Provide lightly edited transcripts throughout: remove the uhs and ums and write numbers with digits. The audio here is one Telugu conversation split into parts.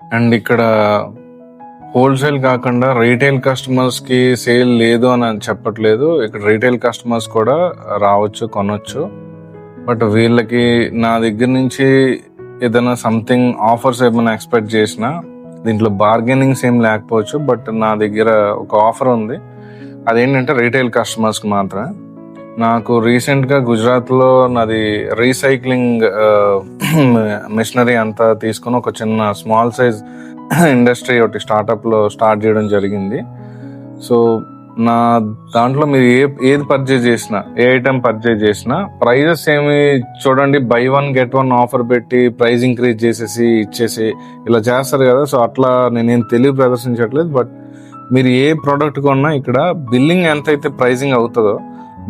అండ్ ఇక్కడ హోల్సేల్ కాకుండా రీటైల్ కస్టమర్స్ కి సేల్ లేదు అని చెప్పట్లేదు. ఇక్కడ రీటైల్ కస్టమర్స్ కూడా రావచ్చు, కొనొచ్చు. బట్ వీళ్ళకి నా దగ్గర నుంచి ఏదైనా సంథింగ్ ఆఫర్స్ ఏమైనా ఎక్స్పెక్ట్ చేసినా, దీంట్లో బార్గెనింగ్స్ ఏం లేకపోవచ్చు. బట్ నా దగ్గర ఒక ఆఫర్ ఉంది. అదేంటంటే రీటైల్ కస్టమర్స్ కి మాత్రమే. నాకు రీసెంట్ గా గుజరాత్ లో నాది రీసైక్లింగ్ మిషనరీ అంతా తీసుకుని ఒక చిన్న స్మాల్ సైజ్ ఇండస్ట్రీ ఒకటి స్టార్ట్అప్ లో స్టార్ట్ చేయడం జరిగింది. సో నా దాంట్లో మీరు ఏది పర్చేజ్ చేసినా, ఏ ఐటమ్ పర్చేజ్ చేసినా ప్రైజెస్ ఏమి చూడండి, by one get one offer పెట్టి ప్రైస్ ఇంక్రీజ్ చేసేసి ఇచ్చేసి ఇలా చేస్తారు కదా. సో అట్లా నేనేం తెలివి ప్రదర్శించట్లేదు. బట్ మీరు ఏ ప్రోడక్ట్ కొన్నా ఇక్కడ బిల్లింగ్ ఎంతైతే ప్రైజింగ్ అవుతుందో,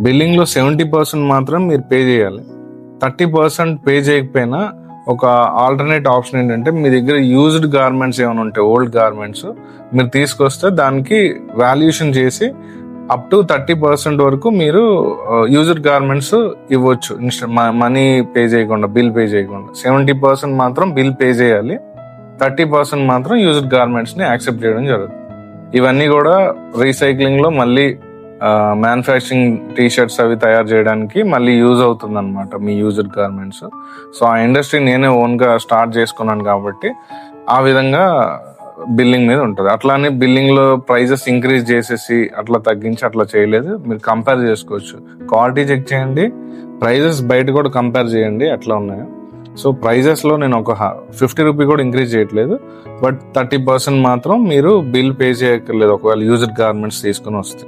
బిల్లింగ్ లో 70% మాత్రం మీరు పే చేయాలి. 30% పే చేయకపోయినా ఒక ఆల్టర్నేట్ ఆప్షన్ ఏంటంటే, మీ దగ్గర యూజ్డ్ గార్మెంట్స్ ఏమైనా ఉంటాయి, ఓల్డ్ గార్మెంట్స్ మీరు తీసుకొస్తే దానికి వాల్యుయేషన్ చేసి అప్ టు 30% వరకు మీరు యూజ్డ్ గార్మెంట్స్ ఇవ్వచ్చు. మనీ పే చేయకుండా, బిల్ పే చేయకుండా. 70% మాత్రం బిల్ పే చేయాలి, 30% మాత్రం యూజ్డ్ గార్మెంట్స్ ని యాక్సెప్ట్ చేయడం జరుగుతుంది. ఇవన్నీ కూడా రీసైక్లింగ్ లో మళ్ళీ మ్యానుఫ్యాక్చరింగ్ టీషర్ట్స్ అవి తయారు చేయడానికి మళ్ళీ యూజ్ అవుతుంది అనమాట, మీ యూజ్డ్ గార్మెంట్స్. సో ఆ ఇండస్ట్రీ నేనే ఓన్ గా స్టార్ట్ చేసుకున్నాను కాబట్టి ఆ విధంగా బిల్లింగ్ మీద ఉంటుంది. అట్లానే బిల్లింగ్ లో ప్రైజెస్ ఇంక్రీజ్ చేసేసి అట్లా తగ్గించి అట్లా చేయలేదు. మీరు కంపేర్ చేసుకోవచ్చు, క్వాలిటీ చెక్ చేయండి, ప్రైజెస్ బయట కూడా కంపేర్ చేయండి ఎట్లా ఉన్నాయో. సో ప్రైజెస్ లో నేను ఒక 50 రూపీ కూడా ఇంక్రీజ్ చేయట్లేదు. బట్ 30% మాత్రం మీరు బిల్ పే చేయక్కర్లేదు ఒకవేళ యూజ్డ్ గార్మెంట్స్ తీసుకుని వస్తే.